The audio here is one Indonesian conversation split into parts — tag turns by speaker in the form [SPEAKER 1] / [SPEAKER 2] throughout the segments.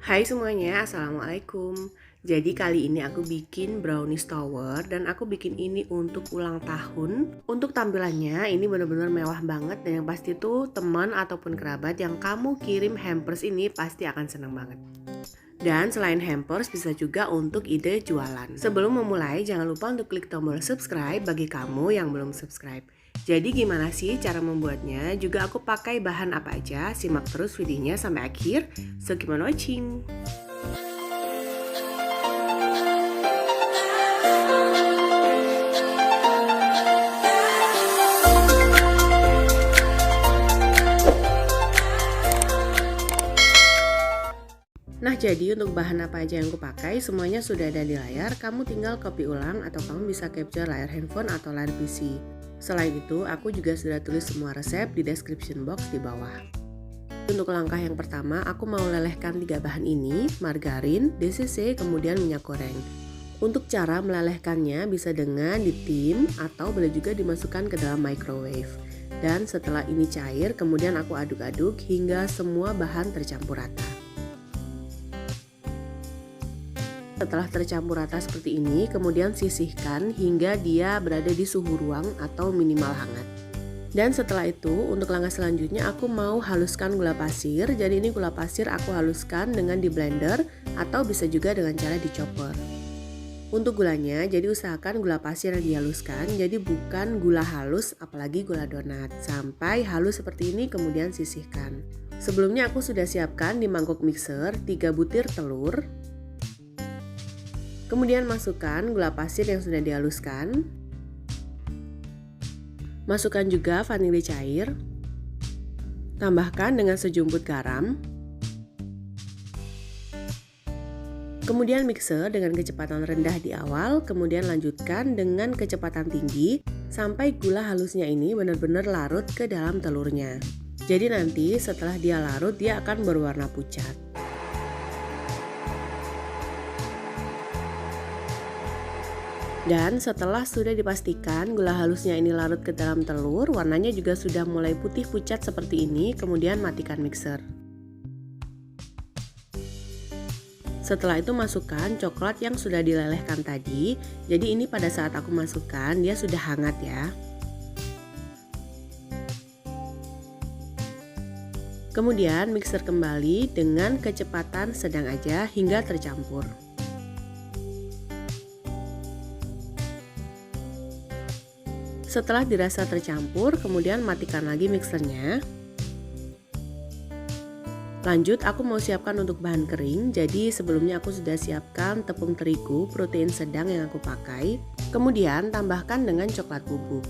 [SPEAKER 1] Hai semuanya, Assalamualaikum. Jadi kali ini aku bikin brownies tower dan aku bikin ini untuk ulang tahun. Untuk tampilannya ini benar-benar mewah banget dan yang pasti tuh teman ataupun kerabat yang kamu kirim hampers ini pasti akan senang banget. Dan selain hampers bisa juga untuk ide jualan. Sebelum memulai jangan lupa untuk klik tombol subscribe bagi kamu yang belum subscribe. Jadi gimana sih cara membuatnya? Juga aku pakai bahan apa aja? Simak terus videonya sampai akhir. So keep on watching. Nah jadi untuk bahan apa aja yang aku pakai semuanya sudah ada di layar. Kamu tinggal copy ulang atau kamu bisa capture layar handphone atau layar PC. Selain itu aku juga sudah tulis semua resep di description box di bawah. Untuk langkah yang pertama aku mau lelehkan 3 bahan ini, margarin, DCC, kemudian minyak goreng. Untuk cara melelehkannya bisa dengan ditim atau boleh juga dimasukkan ke dalam microwave. Dan setelah ini cair kemudian aku aduk-aduk hingga semua bahan tercampur rata. Setelah tercampur rata seperti ini, kemudian sisihkan hingga dia berada di suhu ruang atau minimal hangat. Dan setelah itu, untuk langkah selanjutnya aku mau haluskan gula pasir. Jadi ini gula pasir aku haluskan dengan di blender atau bisa juga dengan cara di chopper. Untuk gulanya, jadi usahakan gula pasir yang dihaluskan, jadi bukan gula halus apalagi gula donat. Sampai halus seperti ini kemudian sisihkan. Sebelumnya aku sudah siapkan di mangkok mixer 3 butir telur. Kemudian masukkan gula pasir yang sudah dihaluskan. Masukkan juga vanili cair. Tambahkan dengan sejumput garam. Kemudian mixer dengan kecepatan rendah di awal, kemudian lanjutkan dengan kecepatan tinggi sampai gula halusnya ini benar-benar larut ke dalam telurnya. Jadi nanti setelah dia larut dia akan berwarna pucat. Dan setelah sudah dipastikan gula halusnya ini larut ke dalam telur, warnanya juga sudah mulai putih pucat seperti ini, kemudian matikan mixer. Setelah itu masukkan coklat yang sudah dilelehkan tadi. Jadi ini pada saat aku masukkan dia sudah hangat ya. Kemudian mixer kembali dengan kecepatan sedang aja hingga tercampur. Setelah dirasa tercampur, kemudian matikan lagi mixernya. Lanjut aku mau siapkan untuk bahan kering. Jadi sebelumnya aku sudah siapkan tepung terigu protein sedang yang aku pakai. Kemudian tambahkan dengan coklat bubuk.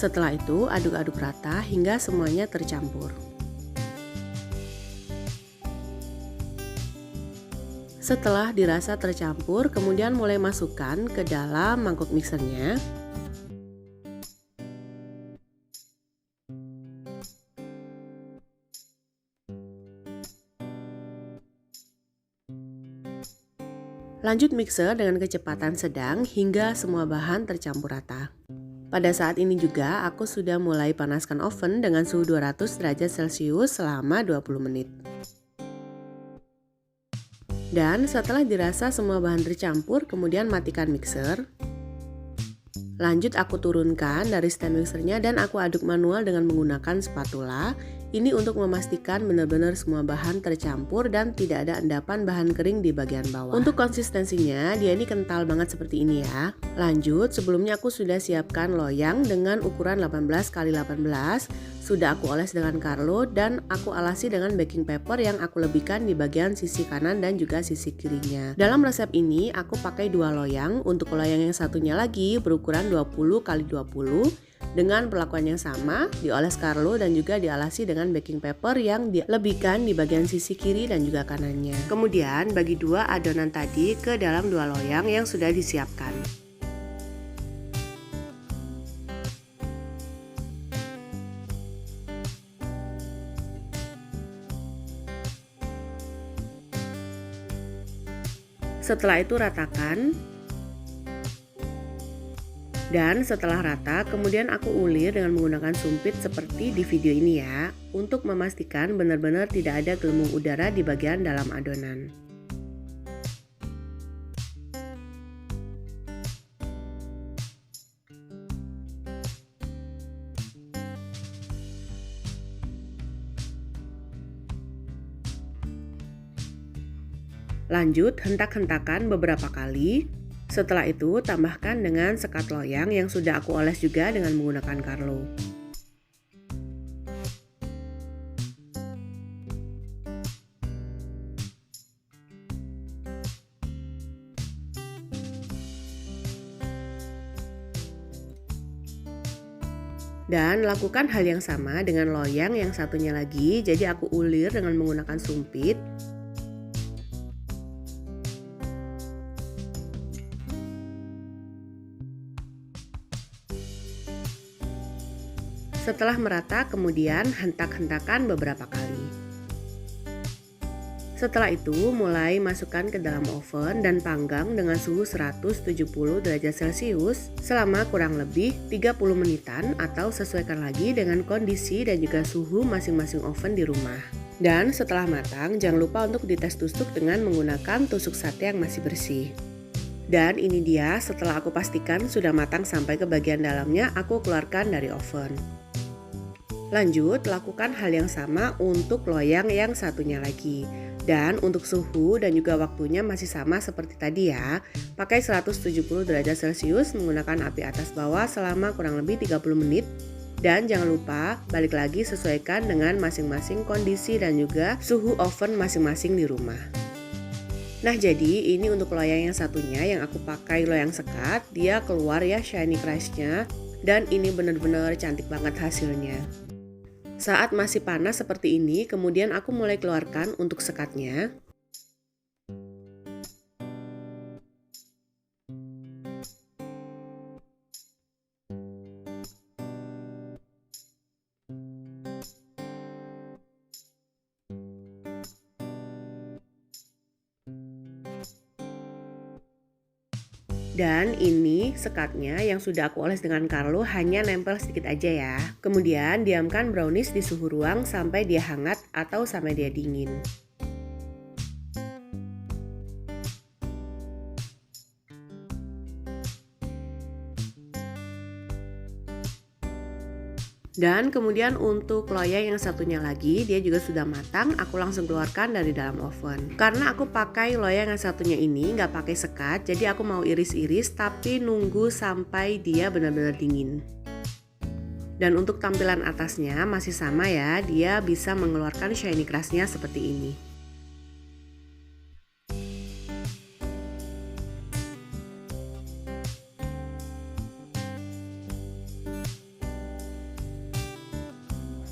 [SPEAKER 1] Setelah itu aduk-aduk rata hingga semuanya tercampur. Setelah dirasa tercampur, kemudian mulai masukkan ke dalam mangkok mixernya. Lanjut mixer dengan kecepatan sedang hingga semua bahan tercampur rata. Pada saat ini juga aku sudah mulai panaskan oven dengan suhu 200 derajat Celcius selama 20 menit. Dan setelah dirasa semua bahan tercampur, kemudian matikan mixer. Lanjut aku turunkan dari stand mixernya dan aku aduk manual dengan menggunakan spatula. Ini untuk memastikan benar-benar semua bahan tercampur dan tidak ada endapan bahan kering di bagian bawah. Untuk konsistensinya dia ini kental banget seperti ini ya. Lanjut, sebelumnya aku sudah siapkan loyang dengan ukuran 18 x 18. Sudah aku oles dengan Carlo dan aku alasi dengan baking paper yang aku lebihkan di bagian sisi kanan dan juga sisi kirinya. Dalam resep ini aku pakai 2 loyang. Untuk loyang yang satunya lagi berukuran 20 x 20. Dengan perlakuan yang sama, dioles Carlo dan juga dialasi dengan baking paper yang dilebihkan di bagian sisi kiri dan juga kanannya. Kemudian bagi 2 adonan tadi ke dalam 2 loyang yang sudah disiapkan. Setelah itu ratakan. Dan setelah rata, kemudian aku ulir dengan menggunakan sumpit seperti di video ini ya, untuk memastikan benar-benar tidak ada gelembung udara di bagian dalam adonan. Lanjut, hentak-hentakan beberapa kali. Setelah itu, tambahkan dengan sekat loyang yang sudah aku oles juga dengan menggunakan Carlo. Dan lakukan hal yang sama dengan loyang yang satunya lagi, jadi aku ulir dengan menggunakan sumpit. Setelah merata, kemudian hentak-hentakan beberapa kali. Setelah itu, mulai masukkan ke dalam oven dan panggang dengan suhu 170 derajat Celcius selama kurang lebih 30 menitan atau sesuaikan lagi dengan kondisi dan juga suhu masing-masing oven di rumah. Dan setelah matang, jangan lupa untuk dites tusuk dengan menggunakan tusuk sate yang masih bersih. Dan ini dia, setelah aku pastikan sudah matang sampai ke bagian dalamnya, aku keluarkan dari oven. Lanjut, lakukan hal yang sama untuk loyang yang satunya lagi. Dan untuk suhu dan juga waktunya masih sama seperti tadi ya. Pakai 170 derajat Celcius menggunakan api atas bawah selama kurang lebih 30 menit. Dan jangan lupa balik lagi sesuaikan dengan masing-masing kondisi dan juga suhu oven masing-masing di rumah. Nah, jadi ini untuk loyang yang satunya yang aku pakai loyang sekat. Dia keluar ya shiny crust-nya. Dan ini benar-benar cantik banget hasilnya. Saat masih panas seperti ini, kemudian aku mulai keluarkan untuk sekatnya. Dan ini sekatnya yang sudah aku oles dengan Carlo hanya nempel sedikit aja ya. Kemudian diamkan brownies di suhu ruang sampai dia hangat atau sampai dia dingin. Dan kemudian untuk loyang yang satunya lagi, dia juga sudah matang, aku langsung keluarkan dari dalam oven. Karena aku pakai loyang yang satunya ini nggak pakai sekat, jadi aku mau iris-iris tapi nunggu sampai dia benar-benar dingin. Dan untuk tampilan atasnya masih sama ya, dia bisa mengeluarkan shiny crust-nya seperti ini.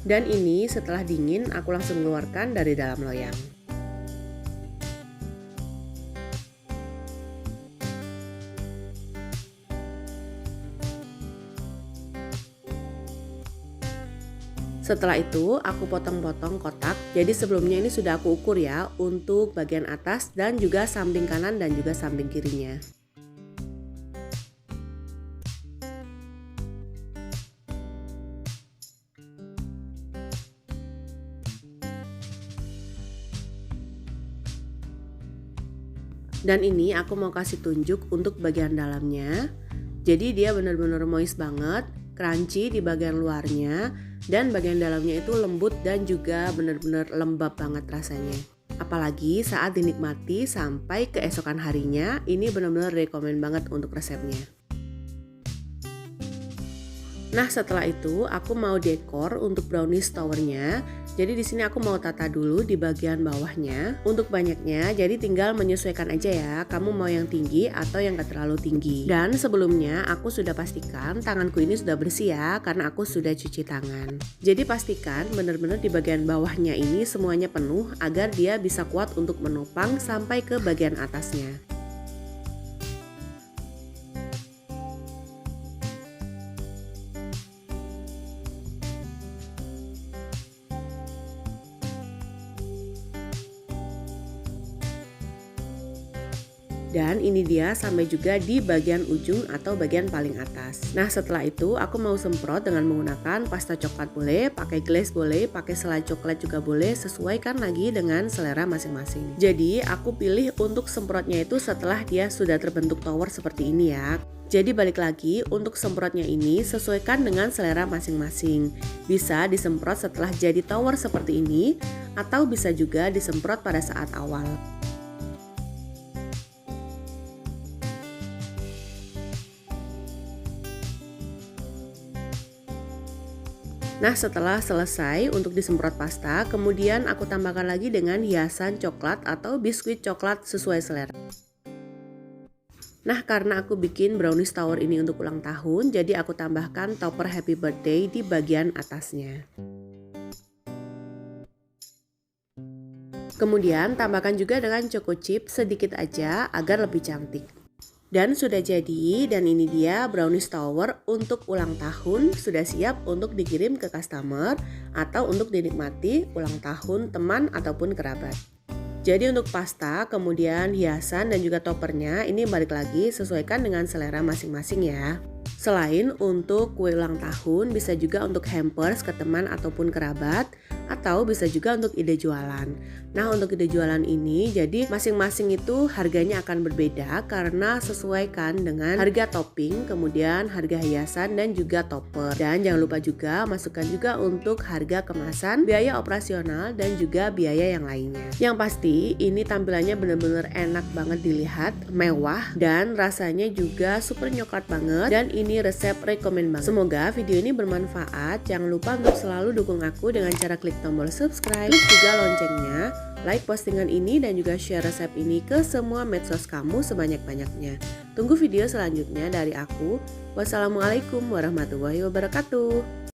[SPEAKER 1] Dan ini setelah dingin aku langsung keluarkan dari dalam loyang. Setelah itu aku potong-potong kotak. Jadi sebelumnya ini sudah aku ukur ya untuk bagian atas dan juga samping kanan dan juga samping kirinya. Dan ini aku mau kasih tunjuk untuk bagian dalamnya. Jadi dia benar-benar moist banget, crunchy di bagian luarnya, dan bagian dalamnya itu lembut dan juga benar-benar lembab banget rasanya. Apalagi saat dinikmati sampai keesokan harinya, ini benar-benar rekomen banget untuk resepnya. Nah, setelah itu aku mau dekor untuk brownies towernya. Jadi di sini aku mau tata dulu di bagian bawahnya untuk banyaknya. Jadi tinggal menyesuaikan aja ya, kamu mau yang tinggi atau yang gak terlalu tinggi. Dan sebelumnya aku sudah pastikan tanganku ini sudah bersih ya, karena aku sudah cuci tangan. Jadi pastikan benar-benar di bagian bawahnya ini semuanya penuh agar dia bisa kuat untuk menopang sampai ke bagian atasnya. Dan ini dia sampai juga di bagian ujung atau bagian paling atas. Nah setelah itu aku mau semprot dengan menggunakan pasta coklat boleh, pakai glaze boleh, pakai selai coklat juga boleh, sesuaikan lagi dengan selera masing-masing. Jadi aku pilih untuk semprotnya itu setelah dia sudah terbentuk tower seperti ini ya. Jadi balik lagi, untuk semprotnya ini sesuaikan dengan selera masing-masing. Bisa disemprot setelah jadi tower seperti ini, atau bisa juga disemprot pada saat awal. Nah setelah selesai untuk disemprot pasta, kemudian aku tambahkan lagi dengan hiasan coklat atau biskuit coklat sesuai selera. Nah karena aku bikin brownies tower ini untuk ulang tahun, jadi aku tambahkan topper happy birthday di bagian atasnya. Kemudian tambahkan juga dengan choco chip sedikit aja agar lebih cantik. Dan sudah jadi, dan ini dia brownies tower untuk ulang tahun, sudah siap untuk dikirim ke customer atau untuk dinikmati ulang tahun teman ataupun kerabat. Jadi untuk pasta, kemudian hiasan dan juga toppernya ini balik lagi sesuaikan dengan selera masing-masing ya. Selain untuk kue ulang tahun, bisa juga untuk hampers ke teman ataupun kerabat, atau bisa juga untuk ide jualan. Nah untuk ide jualan ini jadi masing-masing itu harganya akan berbeda karena sesuaikan dengan harga topping, kemudian harga hiasan dan juga topper. Dan jangan lupa juga masukkan juga untuk harga kemasan, biaya operasional dan juga biaya yang lainnya. Yang pasti ini tampilannya benar-benar enak banget dilihat, mewah dan rasanya juga super nyoklat banget, dan ini resep rekomen banget. Semoga video ini bermanfaat. Jangan lupa untuk selalu dukung aku dengan cara klik tombol subscribe, klik juga loncengnya, like postingan ini dan juga share resep ini ke semua medsos kamu sebanyak-banyaknya. Tunggu video selanjutnya dari aku. Wassalamualaikum warahmatullahi wabarakatuh.